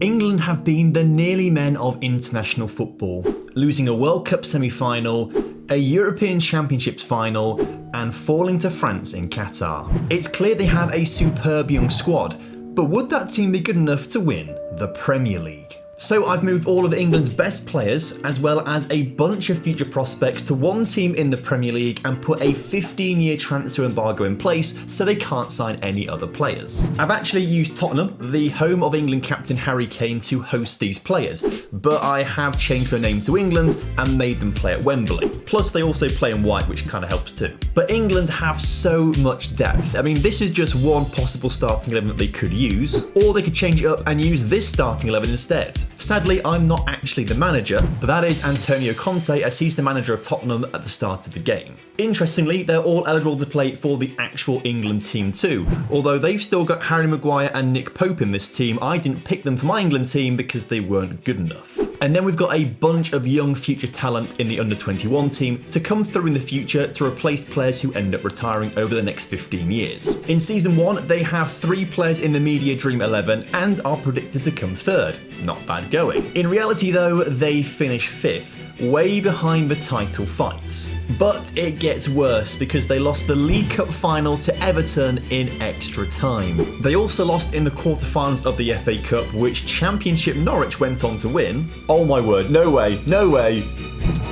England have been the nearly men of international football, losing a World Cup semi-final, a European Championships final, and falling to France in Qatar. It's clear they have a superb young squad, but would that team be good enough to win the Premier League? So I've moved all of England's best players, as well as a bunch of future prospects, to one team in the Premier League and put a 15-year transfer embargo in place so they can't sign any other players. I've actually used Tottenham, the home of England captain Harry Kane, to host these players, but I have changed their name to England and made them play at Wembley. Plus they also play in white, which kind of helps too. But England have so much depth. I mean, this is just one possible starting 11 that they could use, or they could change it up and use this starting 11 instead. Sadly, I'm not actually the manager, but that is Antonio Conte, as he's the manager of Tottenham at the start of the game. Interestingly, they're all eligible to play for the actual England team too, although they've still got Harry Maguire and Nick Pope in this team. I didn't pick them for my England team because they weren't good enough. And then we've got a bunch of young future talent in the under-21 team to come through in the future to replace players who end up retiring over the next 15 years. In season 1, they have 3 players in the media dream 11 and are predicted to come third. Not bad going. In reality though, they finish 5th, way behind the title fight. But it gets worse because they lost the League Cup final to Everton in extra time. They also lost in the quarterfinals of the FA Cup, which Championship Norwich went on to win. Oh my word, no way, no way.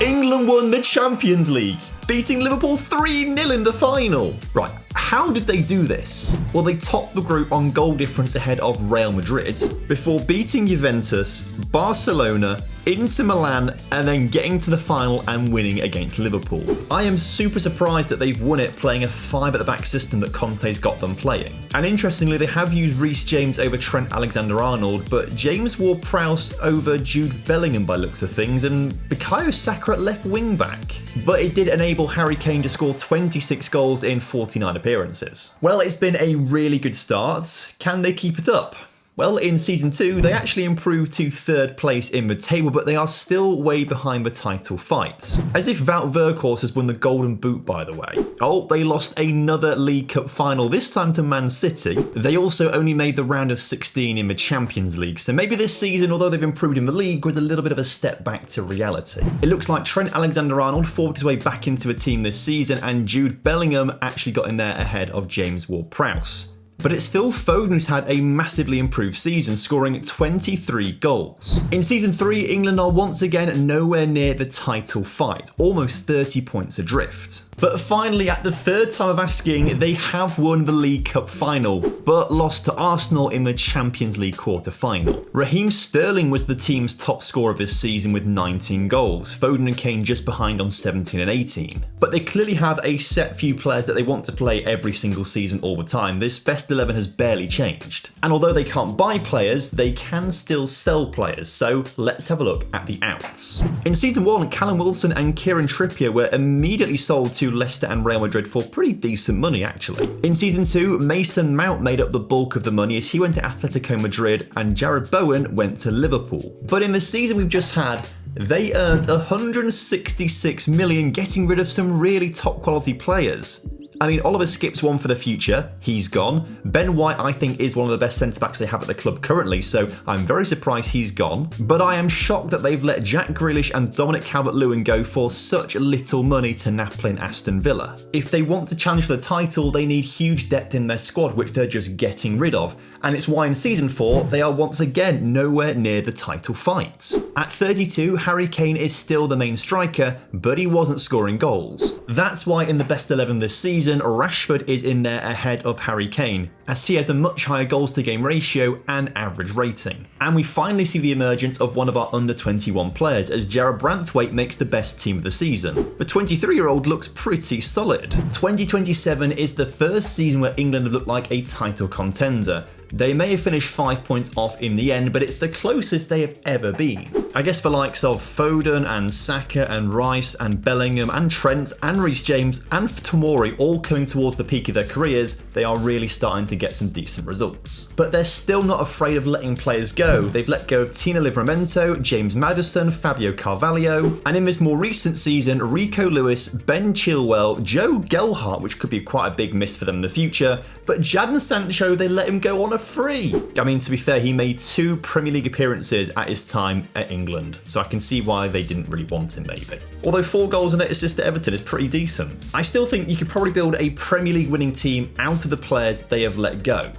England won the Champions League, beating Liverpool 3-0 in the final. Right, how did they do this? Well, they topped the group on goal difference ahead of Real Madrid, before beating Juventus, Barcelona, Inter Milan, and then getting to the final and winning against Liverpool. I am super surprised that they've won it playing a 5 at the back system that Conte's got them playing. And interestingly, they have used Reece James over Trent Alexander-Arnold, but James Ward-Prowse over Jude Bellingham by looks of things, and Bukayo Saka at left wing back. But it did enable Harry Kane to score 26 goals in 49 appearances. Well, it's been a really good start. Can they keep it up? Well, in season 2, they actually improved to 3rd place in the table, but they are still way behind the title fight. As if Wout Weghorst has won the Golden Boot, by the way. Oh, they lost another League Cup final, this time to Man City. They also only made the round of 16 in the Champions League, so maybe this season, although they've improved in the league, was a little bit of a step back to reality. It looks like Trent Alexander-Arnold fought his way back into the team this season, and Jude Bellingham actually got in there ahead of James Ward-Prowse. But it's Phil Foden who's had a massively improved season, scoring 23 goals. In season 3, England are once again nowhere near the title fight, almost 30 points adrift. But finally, at the 3rd time of asking, they have won the League Cup final, but lost to Arsenal in the Champions League quarter-final. Raheem Sterling was the team's top scorer this season with 19 goals, Foden and Kane just behind on 17 and 18. But they clearly have a set few players that they want to play every single season all the time. This best 11 has barely changed. And although they can't buy players, they can still sell players, so let's have a look at the outs. In season 1, Callum Wilson and Kieran Trippier were immediately sold to Leicester and Real Madrid for pretty decent money, actually. In season 2, Mason Mount made up the bulk of the money as he went to Atletico Madrid and Jared Bowen went to Liverpool. But in the season we've just had, they earned 166 million getting rid of some really top quality players. I mean, Oliver Skipp's one for the future. He's gone. Ben White, I think, is one of the best centre-backs they have at the club currently, so I'm very surprised he's gone. But I am shocked that they've let Jack Grealish and Dominic Calvert-Lewin go for such little money to Napoli and Aston Villa. If they want to challenge for the title, they need huge depth in their squad, which they're just getting rid of. And it's why in season 4, they are once again nowhere near the title fight. At 32, Harry Kane is still the main striker, but he wasn't scoring goals. That's why in the best 11 this season, Rashford is in there ahead of Harry Kane, as he has a much higher goals to game ratio and average rating. And we finally see the emergence of one of our under-21 players, as Jarrad Branthwaite makes the best team of the season. The 23-year-old looks pretty solid. 2027 is the first season where England have looked like a title contender. They may have finished 5 points off in the end, but it's the closest they have ever been. I guess the likes of Foden and Saka and Rice and Bellingham and Trent and Reece James and Tomori all coming towards the peak of their careers, they are really starting to get some decent results. But they're still not afraid of letting players go. They've let go of Tino Livramento, James Maddison, Fabio Carvalho, and in this more recent season, Rico Lewis, Ben Chilwell, Joe Gelhardt, which could be quite a big miss for them in the future, but Jadon Sancho, they let him go on a free. I mean, to be fair, he made 2 Premier League appearances at his time at England, so I can see why they didn't really want him maybe. Although 4 goals and 8 assists to Everton is pretty decent. I still think you could probably build a Premier League winning team out of the players they have let go.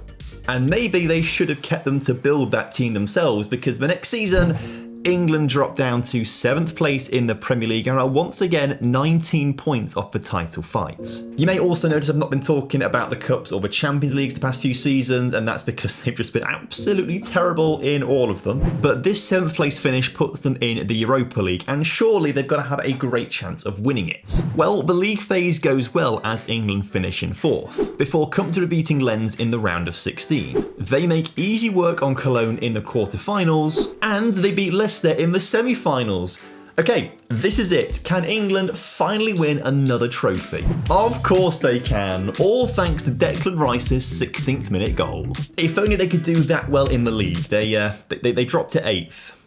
And maybe they should have kept them to build that team themselves, because the next season, England dropped down to 7th place in the Premier League and are once again 19 points off the title fight. You may also notice I've not been talking about the Cups or the Champions Leagues the past few seasons, and that's because they've just been absolutely terrible in all of them. But this 7th place finish puts them in the Europa League, and surely they've got to have a great chance of winning it. Well, the league phase goes well as England finish in 4th, before comfortably beating Lens in the round of 16. They make easy work on Cologne in the quarter-finals, and they beat Leicester in the semi-finals. Okay, this is it. Can England finally win another trophy? Of course they can, all thanks to Declan Rice's 16th minute goal. If only they could do that well in the league. They dropped to 8th.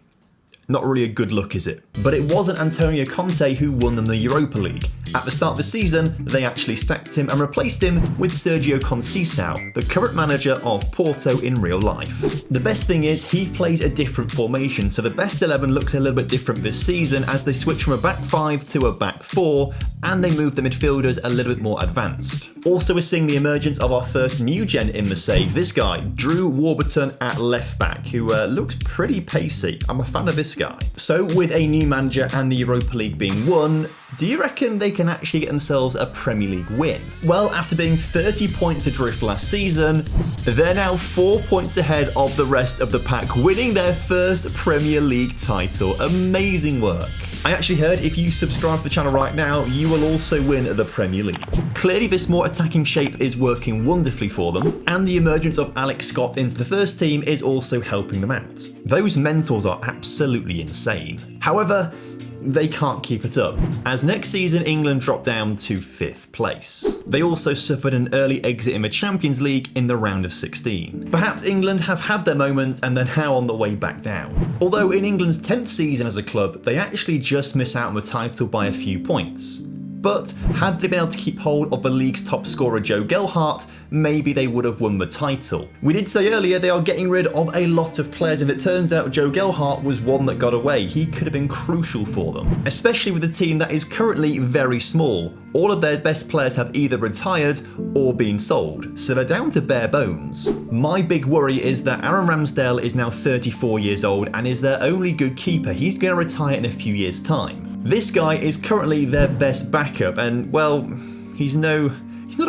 Not really a good look, is it? But it wasn't Antonio Conte who won them the Europa League. At the start of the season, they actually sacked him and replaced him with Sergio Conceição, the current manager of Porto in real life. The best thing is he plays a different formation, so the best 11 looks a little bit different this season as they switch from a back 5 to a back 4, and they move the midfielders a little bit more advanced. Also, we're seeing the emergence of our first new gen in the save. This guy, Drew Warburton at left back, who looks pretty pacey. I'm a fan of this guy. So with a new manager and the Europa League being won, do you reckon they can actually get themselves a Premier League win? Well, after being 30 points adrift last season, they're now 4 points ahead of the rest of the pack, winning their first Premier League title. Amazing work. I actually heard if you subscribe to the channel right now, you will also win the Premier League. Clearly, this more attacking shape is working wonderfully for them, and the emergence of Alex Scott into the first team is also helping them out. Those mentors are absolutely insane. However, they can't keep it up, as next season England dropped down to 5th place. They also suffered an early exit in the Champions League in the round of 16. Perhaps England have had their moment and they're now on the way back down. Although in England's 10th season as a club, they actually just miss out on the title by a few points. But had they been able to keep hold of the league's top scorer Joe Gelhardt, maybe they would have won the title. We did say earlier they are getting rid of a lot of players, and it turns out Joe Gelhardt was one that got away. He could have been crucial for them, especially with a team that is currently very small. All of their best players have either retired or been sold, so they're down to bare bones. My big worry is that Aaron Ramsdale is now 34 years old and is their only good keeper. He's going to retire in a few years' time. This guy is currently their best backup, and well, he's not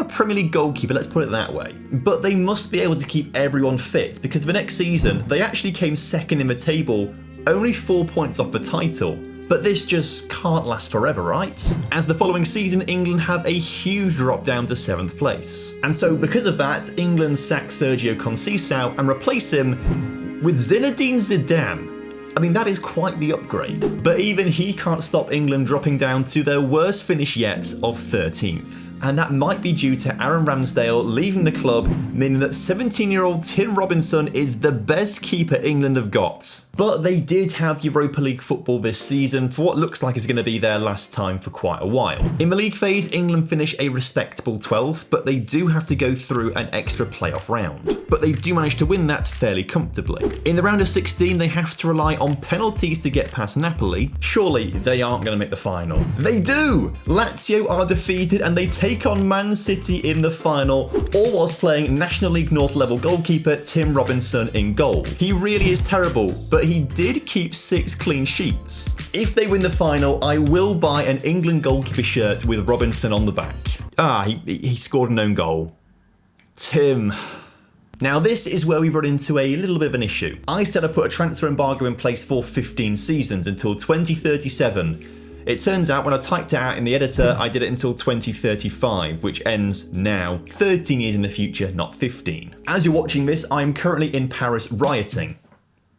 a Premier League goalkeeper, let's put it that way. But they must be able to keep everyone fit, because the next season, they actually came 2nd in the table, only 4 points off the title. But this just can't last forever, right? As the following season, England have a huge drop down to 7th place. And so because of that, England sack Sergio Conceição and replace him with Zinedine Zidane. I mean, that is quite the upgrade. But even he can't stop England dropping down to their worst finish yet of 13th. And that might be due to Aaron Ramsdale leaving the club, meaning that 17-year-old Tim Robinson is the best keeper England have got. But they did have Europa League football this season for what looks like is going to be their last time for quite a while. In the league phase, England finish a respectable 12th, but they do have to go through an extra playoff round. But they do manage to win that fairly comfortably. In the round of 16, they have to rely on penalties to get past Napoli. Surely they aren't going to make the final. They do! Lazio are defeated and they take on Man City in the final, all whilst playing National League North level goalkeeper Tim Robinson in goal. He really is terrible, but he did keep 6 clean sheets. If they win the final, I will buy an England goalkeeper shirt with Robinson on the back. He scored an own goal. Tim. Now this is where we run into a little bit of an issue. I said I put a transfer embargo in place for 15 seasons until 2037. It turns out when I typed it out in the editor, I did it until 2035, which ends now, 13 years in the future, not 15. As you're watching this, I'm currently in Paris rioting.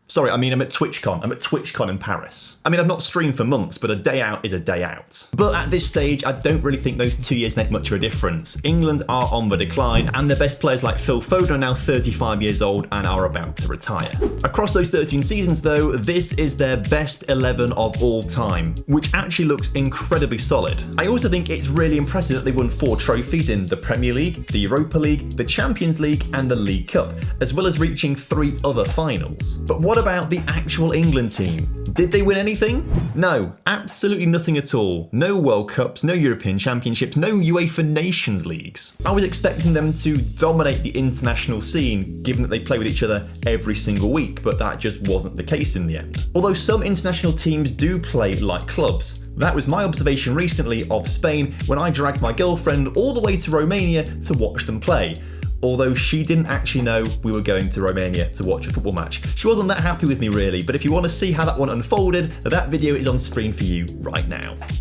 Sorry, I mean I'm at TwitchCon. I'm at TwitchCon in Paris. I mean, I've not streamed for months, but a day out is a day out. But at this stage, I don't really think those 2 years make much of a difference. England are on the decline, and their best players like Phil Foden are now 35 years old and are about to retire. Across those 13 seasons though, this is their best 11 of all time, which actually looks incredibly solid. I also think it's really impressive that they won 4 trophies in the Premier League, the Europa League, the Champions League, and the League Cup, as well as reaching 3 other finals. But what about the actual England team? Did they win anything? No, absolutely nothing at all. No World Cups, no European Championships, no UEFA Nations Leagues. I was expecting them to dominate the international scene, given that they play with each other every single week, but that just wasn't the case in the end. Although some international teams do play like clubs. That was my observation recently of Spain when I dragged my girlfriend all the way to Romania to watch them play. Although she didn't actually know we were going to Romania to watch a football match. She wasn't that happy with me really, but if you want to see how that one unfolded, that video is on screen for you right now.